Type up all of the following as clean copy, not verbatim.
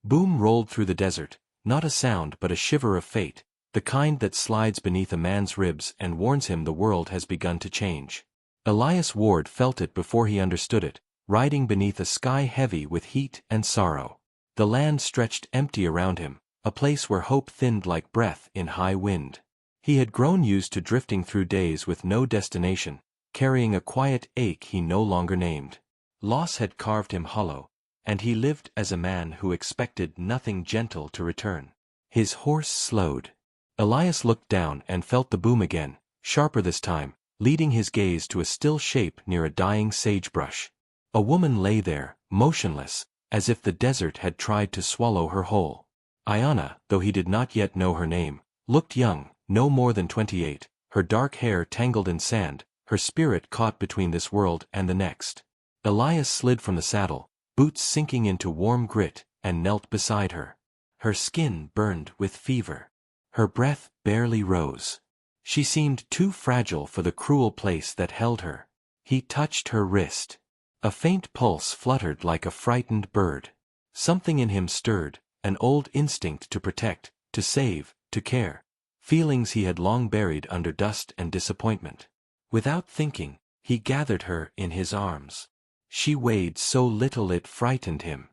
Boom rolled through the desert, not a sound but a shiver of fate, the kind that slides beneath a man's ribs and warns him the world has begun to change. Elias Ward felt it before he understood it, riding beneath a sky heavy with heat and sorrow. The land stretched empty around him, a place where hope thinned like breath in high wind. He had grown used to drifting through days with no destination, carrying a quiet ache he no longer named. Loss had carved him hollow, and he lived as a man who expected nothing gentle to return. His horse slowed. Elias looked down and felt the boom again, sharper this time, leading his gaze to a still shape near a dying sagebrush. A woman lay there, motionless, as if the desert had tried to swallow her whole. Ayanna, though he did not yet know her name, looked young, no more than 28, her dark hair tangled in sand, her spirit caught between this world and the next. Elias slid from the saddle, boots sinking into warm grit, and knelt beside her. Her skin burned with fever. Her breath barely rose. She seemed too fragile for the cruel place that held her. He touched her wrist. A faint pulse fluttered like a frightened bird. Something in him stirred, an old instinct to protect, to save, to care. Feelings he had long buried under dust and disappointment. Without thinking, he gathered her in his arms. She weighed so little it frightened him.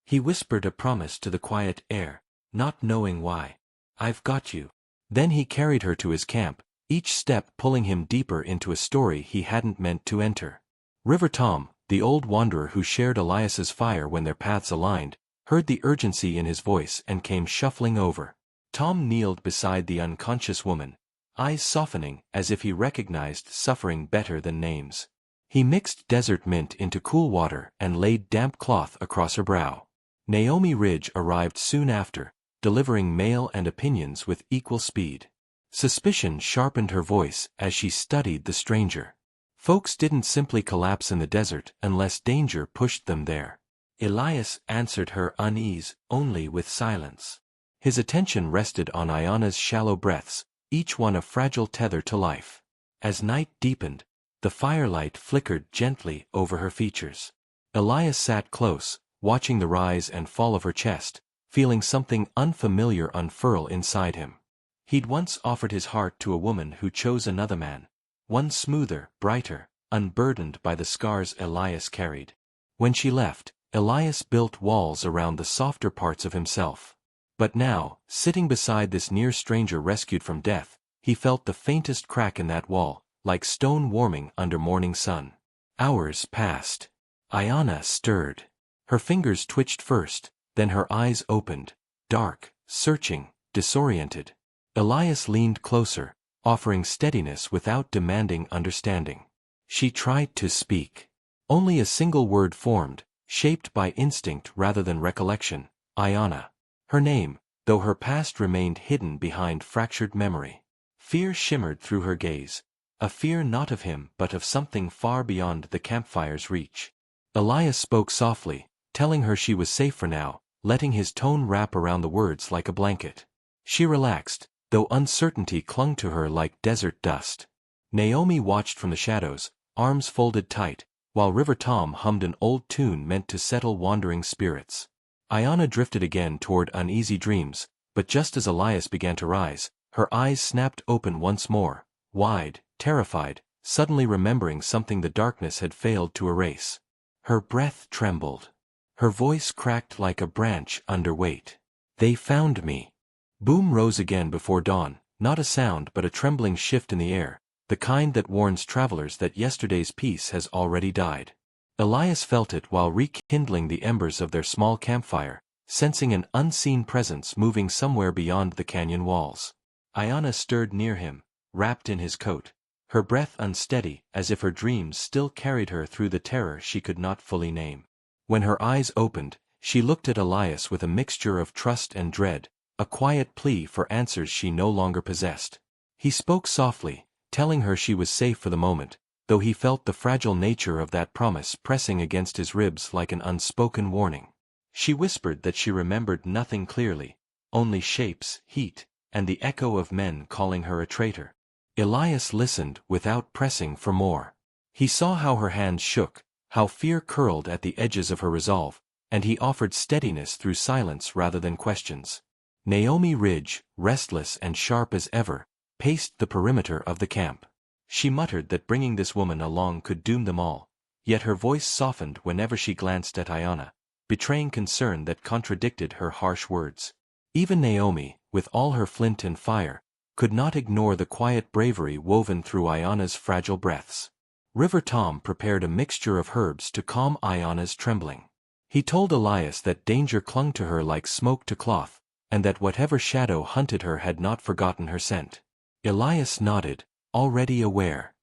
He whispered a promise to the quiet air, not knowing why. "I've got you." Then he carried her to his camp, each step pulling him deeper into a story he hadn't meant to enter. River Tom, the old wanderer who shared Elias's fire when their paths aligned, heard the urgency in his voice and came shuffling over. Tom kneeled beside the unconscious woman, eyes softening as if he recognized suffering better than names. He mixed desert mint into cool water and laid damp cloth across her brow. Naomi Ridge arrived soon after, delivering mail and opinions with equal speed. Suspicion sharpened her voice as she studied the stranger. Folks didn't simply collapse in the desert unless danger pushed them there. Elias answered her unease only with silence. His attention rested on Ayanna's shallow breaths, each one a fragile tether to life. As night deepened, the firelight flickered gently over her features. Elias sat close, watching the rise and fall of her chest, feeling something unfamiliar unfurl inside him. He'd once offered his heart to a woman who chose another man, one smoother, brighter, unburdened by the scars Elias carried. When she left, Elias built walls around the softer parts of himself. But now, sitting beside this near stranger rescued from death, he felt the faintest crack in that wall, like stone warming under morning sun. Hours passed. Ayanna stirred. Her fingers twitched first, then her eyes opened, dark, searching, disoriented. Elias leaned closer, offering steadiness without demanding understanding. She tried to speak. Only a single word formed, shaped by instinct rather than recollection: Ayanna. Her name, though her past remained hidden behind fractured memory. Fear shimmered through her gaze, a fear not of him but of something far beyond the campfire's reach. Elias spoke softly, telling her she was safe for now, letting his tone wrap around the words like a blanket. She relaxed, though uncertainty clung to her like desert dust. Naomi watched from the shadows, arms folded tight, while River Tom hummed an old tune meant to settle wandering spirits. Ayanna drifted again toward uneasy dreams, but just as Elias began to rise, her eyes snapped open once more, wide, terrified, suddenly remembering something the darkness had failed to erase. Her breath trembled. Her voice cracked like a branch under weight. "They found me." Boom rose again before dawn, not a sound but a trembling shift in the air, the kind that warns travelers that yesterday's peace has already died. Elias felt it while rekindling the embers of their small campfire, sensing an unseen presence moving somewhere beyond the canyon walls. Ayanna stirred near him, wrapped in his coat, her breath unsteady as if her dreams still carried her through the terror she could not fully name. When her eyes opened, she looked at Elias with a mixture of trust and dread, a quiet plea for answers she no longer possessed. He spoke softly, telling her she was safe for the moment, though he felt the fragile nature of that promise pressing against his ribs like an unspoken warning. She whispered that she remembered nothing clearly, only shapes, heat, and the echo of men calling her a traitor. Elias listened without pressing for more. He saw how her hands shook, how fear curled at the edges of her resolve, and he offered steadiness through silence rather than questions. Naomi Ridge, restless and sharp as ever, paced the perimeter of the camp. She muttered that bringing this woman along could doom them all, yet her voice softened whenever she glanced at Ayanna, betraying concern that contradicted her harsh words. Even Naomi, with all her flint and fire, could not ignore the quiet bravery woven through Ayanna's fragile breaths. River Tom prepared a mixture of herbs to calm Ayanna's trembling. He told Elias that danger clung to her like smoke to cloth, and that whatever shadow hunted her had not forgotten her scent. Elias nodded, already aware.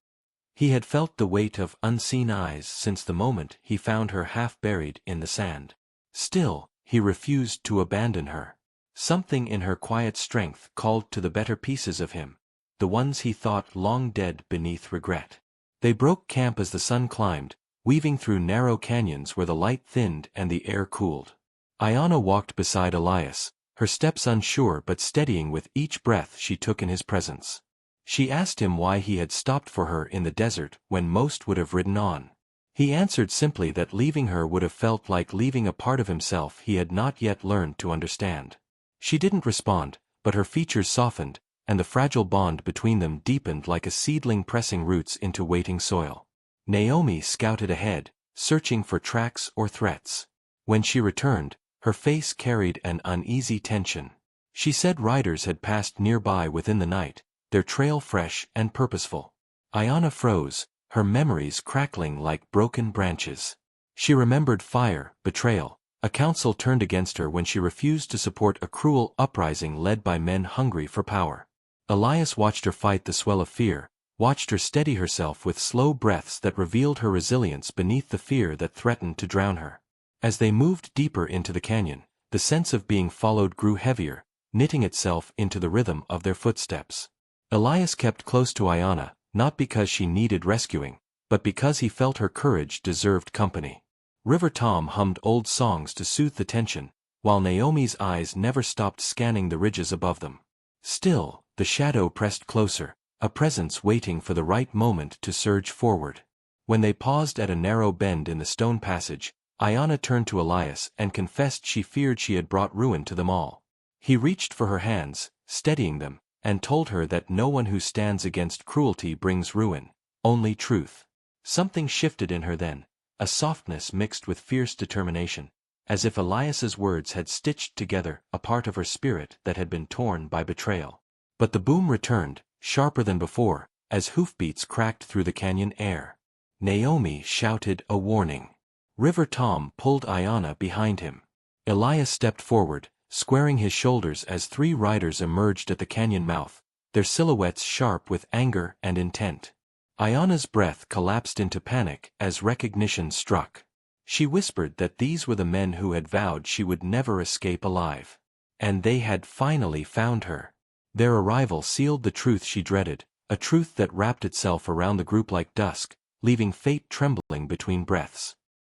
He had felt the weight of unseen eyes since the moment he found her half buried in the sand. Still, he refused to abandon her. Something in her quiet strength called to the better pieces of him, the ones he thought long dead beneath regret. They broke camp as the sun climbed, weaving through narrow canyons where the light thinned and the air cooled. Ayanna walked beside Elias, her steps unsure but steadying with each breath she took in his presence. She asked him why he had stopped for her in the desert when most would have ridden on. He answered simply that leaving her would have felt like leaving a part of himself he had not yet learned to understand. She didn't respond, but her features softened, and the fragile bond between them deepened like a seedling pressing roots into waiting soil. Naomi scouted ahead, searching for tracks or threats. When she returned, her face carried an uneasy tension. She said riders had passed nearby within the night, their trail fresh and purposeful. Ayanna froze, her memories crackling like broken branches. She remembered fire, betrayal, a council turned against her when she refused to support a cruel uprising led by men hungry for power. Elias watched her fight the swell of fear, watched her steady herself with slow breaths that revealed her resilience beneath the fear that threatened to drown her. As they moved deeper into the canyon, the sense of being followed grew heavier, knitting itself into the rhythm of their footsteps. Elias kept close to Ayanna, not because she needed rescuing, but because he felt her courage deserved company. River Tom hummed old songs to soothe the tension, while Naomi's eyes never stopped scanning the ridges above them. Still, the shadow pressed closer, a presence waiting for the right moment to surge forward. When they paused at a narrow bend in the stone passage, Ayanna turned to Elias and confessed she feared she had brought ruin to them all. He reached for her hands, steadying them, and told her that no one who stands against cruelty brings ruin, only truth. Something shifted in her then, a softness mixed with fierce determination, as if Elias's words had stitched together a part of her spirit that had been torn by betrayal. But the boom returned, sharper than before, as hoofbeats cracked through the canyon air. Naomi shouted a warning. River Tom pulled Ayanna behind him. Elias stepped forward, squaring his shoulders as three riders emerged at the canyon mouth, their silhouettes sharp with anger and intent. Ayanna's breath collapsed into panic as recognition struck. She whispered that these were the men who had vowed she would never escape alive. And they had finally found her. Their arrival sealed the truth she dreaded, a truth that wrapped itself around the group like dusk, leaving fate trembling between breaths.